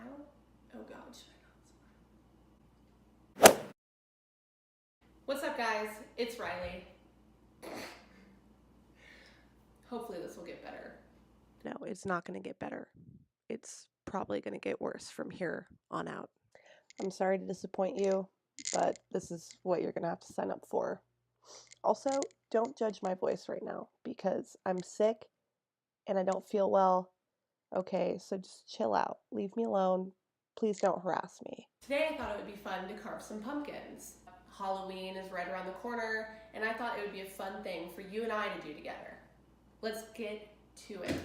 smile? Oh God, should I not smile? What's up, guys? It's Riley. Hopefully this will get better. No, it's not going to get better. It's probably going to get worse from here on out. I'm sorry to disappoint you, but this is what you're going to have to sign up for. Also, don't judge my voice right now because I'm sick and I don't feel well. Okay, so just chill out. Leave me alone. Please don't harass me. Today I thought it would be fun to carve some pumpkins. Halloween is right around the corner, and I thought it would be a fun thing for you and I to do together. Let's get to it.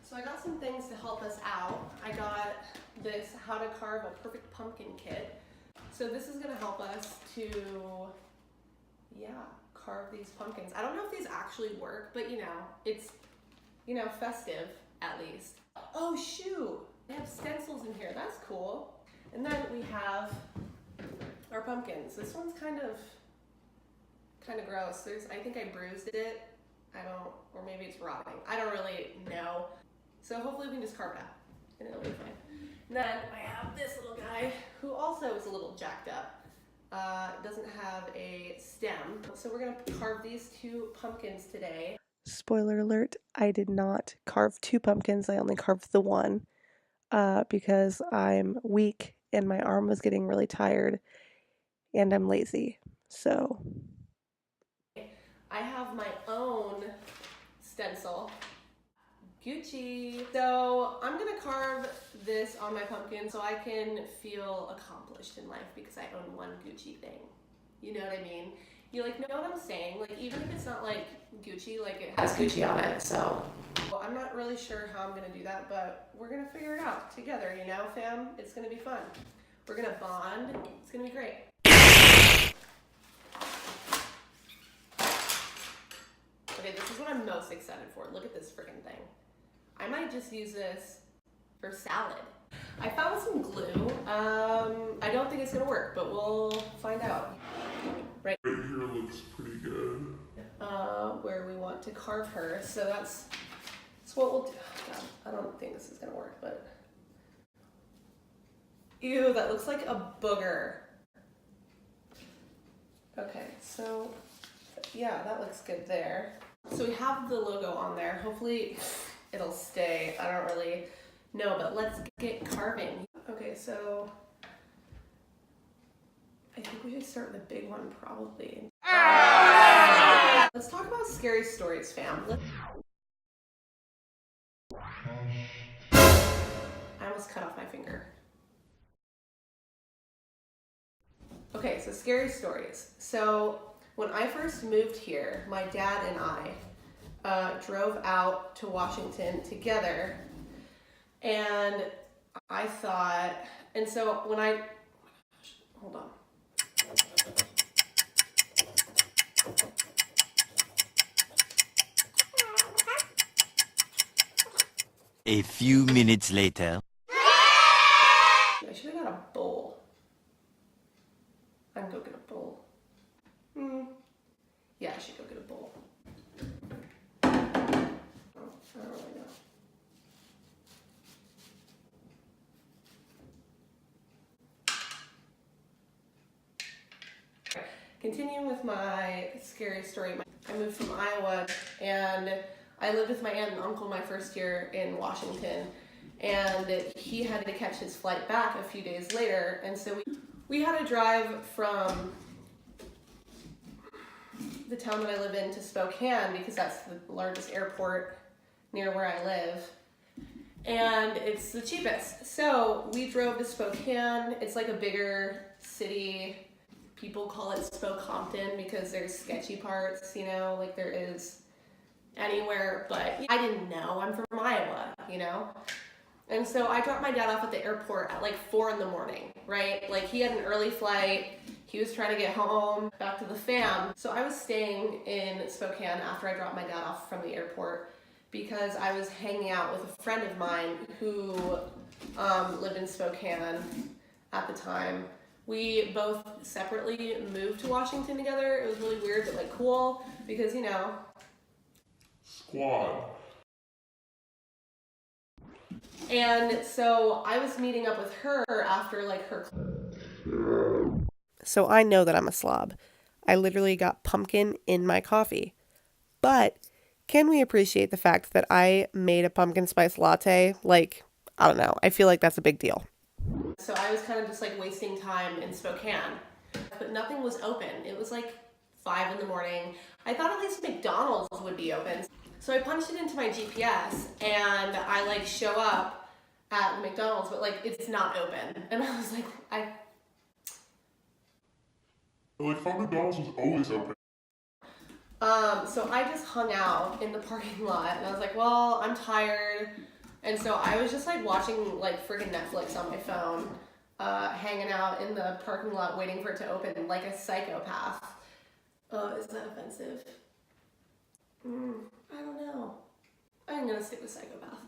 So I got some things to help us out. I got this How to Carve a Perfect Pumpkin kit. So this is gonna help us to, carve these pumpkins. I don't know if these actually work, but it's, festive at least. Oh shoot, they have stencils in here, that's cool. And then we have our pumpkins. This one's kind of gross. I think I bruised it. Or maybe it's rotting. I don't really know. So hopefully we can just carve it out and it'll be fine. And then I have this little guy who also is a little jacked up. Doesn't have a stem. So we're gonna carve these two pumpkins today. Spoiler alert, I did not carve two pumpkins. I only carved the one because I'm weak and my arm was getting really tired and I'm lazy. So I have my own stencil. Gucci. So I'm gonna carve this on my pumpkin so I can feel accomplished in life because I own one Gucci thing. You know what I mean? You know what I'm saying? Like even if it's not like Gucci, like it has Gucci on it, so. Well, I'm not really sure how I'm gonna do that, but we're gonna figure it out together, fam? It's gonna be fun. We're gonna bond, it's gonna be great. Okay, this is what I'm most excited for. Look at this freaking thing. I might just use this for salad. I found some glue. I don't think it's gonna work, but we'll find out. Right here looks pretty good. Where we want to carve her. So that's what we'll do. Oh, God, I don't think this is gonna work, but. Ew, that looks like a booger. Okay, so yeah, that looks good there. So we have the logo on there. Hopefully it'll stay. I don't really know, but let's get carving. Okay, so I think we should start with the big one probably. Let's talk about scary stories, fam. I almost cut off my finger. Okay, so scary stories. So when I first moved here, my dad and I drove out to Washington together, and I thought, and so when I, hold on. A few minutes later. I should have got a bowl. I can go get a bowl. Yeah, I should go get a bowl. Oh, I don't really know. Continuing with my scary story, I moved from Iowa and I lived with my aunt and uncle my first year in Washington, and he had to catch his flight back a few days later, and so we had to drive from the town that I live in to Spokane because that's the largest airport near where I live, and it's the cheapest. So we drove to Spokane. It's like a bigger city. People call it Spokompton because there's sketchy parts, like there is anywhere, but I didn't know. I'm from Iowa, And so I dropped my dad off at the airport at like 4 in the morning, right? Like he had an early flight. He was trying to get home, back to the fam. So I was staying in Spokane after I dropped my dad off from the airport because I was hanging out with a friend of mine who lived in Spokane at the time. We both separately moved to Washington together. It was really weird, but like cool because, Squad. And so I was meeting up with her after like her. So I know that I'm a slob. I literally got pumpkin in my coffee. But can we appreciate the fact that I made a pumpkin spice latte? Like, I don't know. I feel like that's a big deal. So I was kind of just like wasting time in Spokane, but nothing was open. It was like 5 in the morning. I thought at least McDonald's would be open. So I punched it into my GPS and I like show up at McDonald's, but like it's not open. And I was like, Like, thought McDonald's was always open. So I just hung out in the parking lot and I was like, well, I'm tired. And so I was just like watching like freaking Netflix on my phone, hanging out in the parking lot waiting for it to open like a psychopath. Is that offensive? I don't know. I'm gonna stick with psychopath.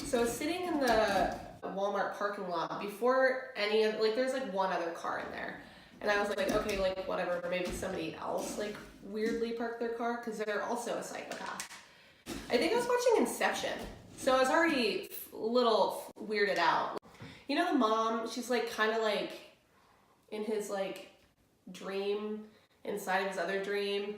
So I was sitting in the Walmart parking lot before any of, like there's like one other car in there. And I was like, okay, like whatever, maybe somebody else like weirdly parked their car because they're also a psychopath. I think I was watching Inception. So I was already a little weirded out. You know the mom, she's like kind of like in his like dream inside of his other dream.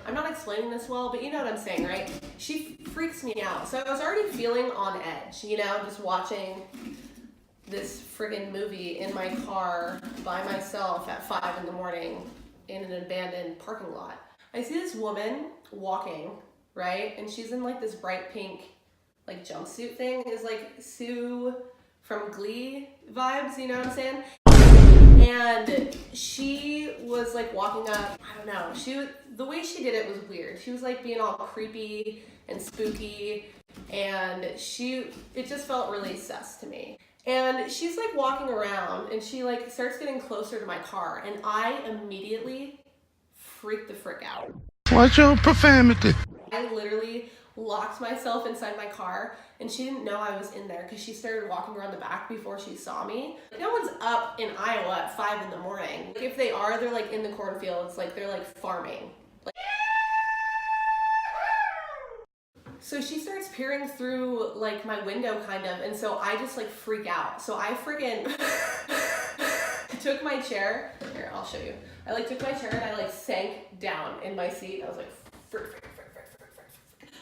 I'm not explaining this well, but you know what I'm saying, right? She freaks me out. So I was already feeling on edge, you know, just watching this friggin' movie in my car by myself at 5 in the morning in an abandoned parking lot. I see this woman walking, right? And she's in like this bright pink like jumpsuit thing. Is like Sue from Glee vibes, you know what I'm saying? And she was like walking up, I don't know, the way she did it was weird. She was like being all creepy and spooky and it just felt really sus to me. And she's like walking around and she like starts getting closer to my car and I immediately freaked the frick out. Watch your profanity. I literally locked myself inside my car and she didn't know I was in there because she started walking around the back before she saw me. No one's up in Iowa at 5 in the morning. Like, if they are, they're like in the cornfields, like they're like farming. Like, so she starts peering through like my window kind of, and so I just like freak out. So I friggin' took my chair, here I'll show you. I like took my chair and I like sank down in my seat. I was like, frick.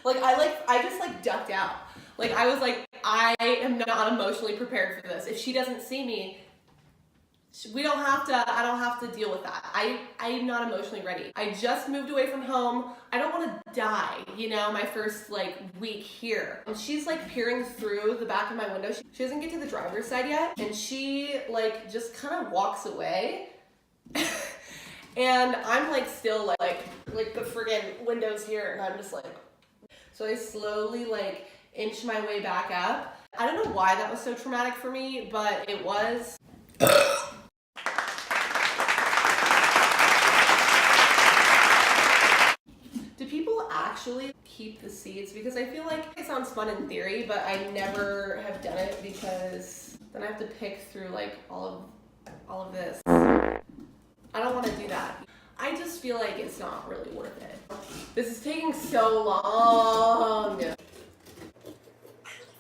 Like I just like ducked out. Like I was like, I am not emotionally prepared for this. If she doesn't see me, I don't have to deal with that. I'm not emotionally ready. I just moved away from home. I don't want to die, you know, my first like week here. And she's like peering through the back of my window. She doesn't get to the driver's side yet. And she like just kind of walks away. And I'm like still like the friggin' window's here. And I'm just like, so I slowly like inch my way back up. I don't know why that was so traumatic for me, but it was. Do people actually keep the seeds? Because I feel like it sounds fun in theory, but I never have done it because then I have to pick through like all of this. I don't want to do that. I just feel like it's not really worth it. This is taking so long.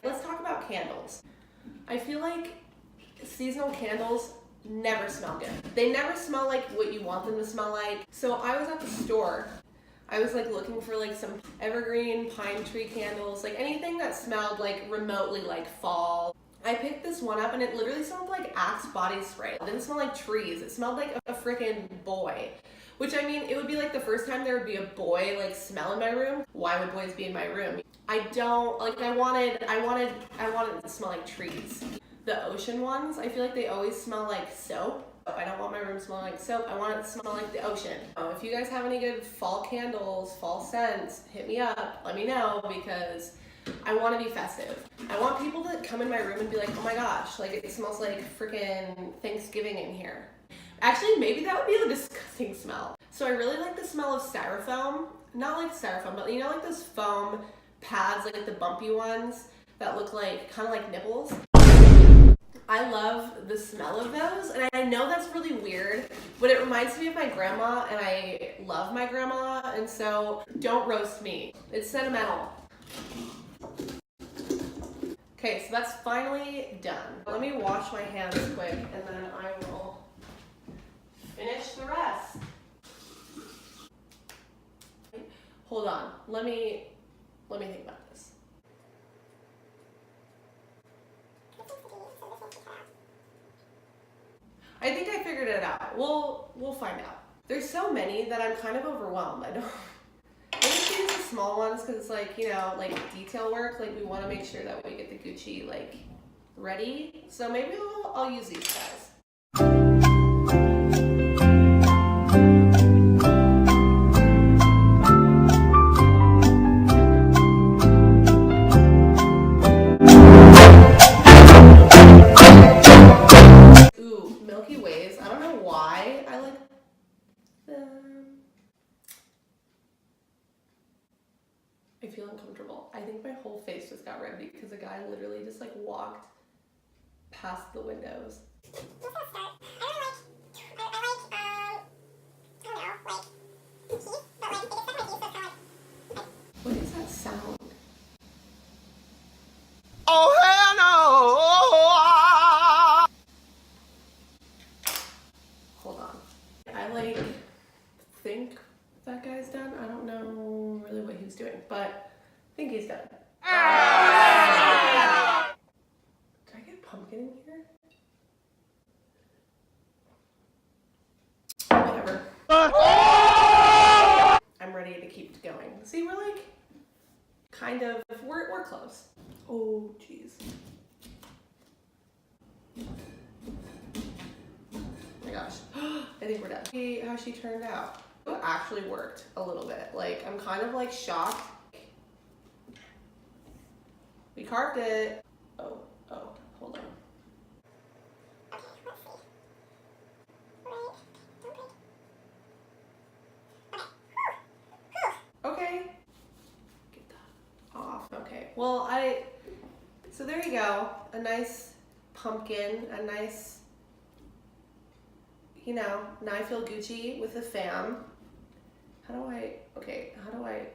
Let's talk about candles. I feel like seasonal candles never smell good. They never smell like what you want them to smell like. So I was at the store. I was like looking for like some evergreen pine tree candles, like anything that smelled like remotely like fall. I picked this one up and it literally smelled like Axe body spray. It didn't smell like trees. It smelled like a freaking boy. Which, I mean, it would be like the first time there would be a boy like smell in my room. Why would boys be in my room? I don't, like I wanted it to smell like trees. The ocean ones, I feel like they always smell like soap. I don't want my room smelling like soap. I want it to smell like the ocean. If you guys have any good fall candles, fall scents, hit me up. Let me know because I want to be festive. I want people to come in my room and be like, oh my gosh, like it smells like freaking Thanksgiving in here. Actually, maybe that would be a disgusting smell. So I really like the smell of styrofoam. Not like styrofoam, but you know like those foam pads, like the bumpy ones that look like, kind of like nipples. I love the smell of those, and I know that's really weird, but it reminds me of my grandma, and I love my grandma, and so don't roast me. It's sentimental. Okay, so that's finally done. Let me wash my hands quick and then I will finish the rest. Hold on, let me think about this. I think I figured it out. We'll find out. There's so many that I'm kind of overwhelmed. I just use the small ones because it's like, you know, like detail work. Like we want to make sure that we get the Gucci like ready. So maybe I'll use these guys. Ooh, Milky Ways. I don't know why I like them. I feel uncomfortable. I think my whole face just got red because a guy literally just like walked past the windows. What is that sound? Oh, hell no! Hold on. I like think that guy's done. I don't know really what he's doing, but I think he's done. Do I get pumpkin in here? Whatever. I'm ready to keep going. See, we're like kind of we're close. Oh jeez. Oh my gosh. I think we're done. See how she turned out. It actually worked a little bit. Like I'm kind of like shocked. We carved it. Oh, hold on. Okay. Get that off. Okay. Well, so there you go. A nice pumpkin, a nice, you know, now I feel Gucci with a fam. How do I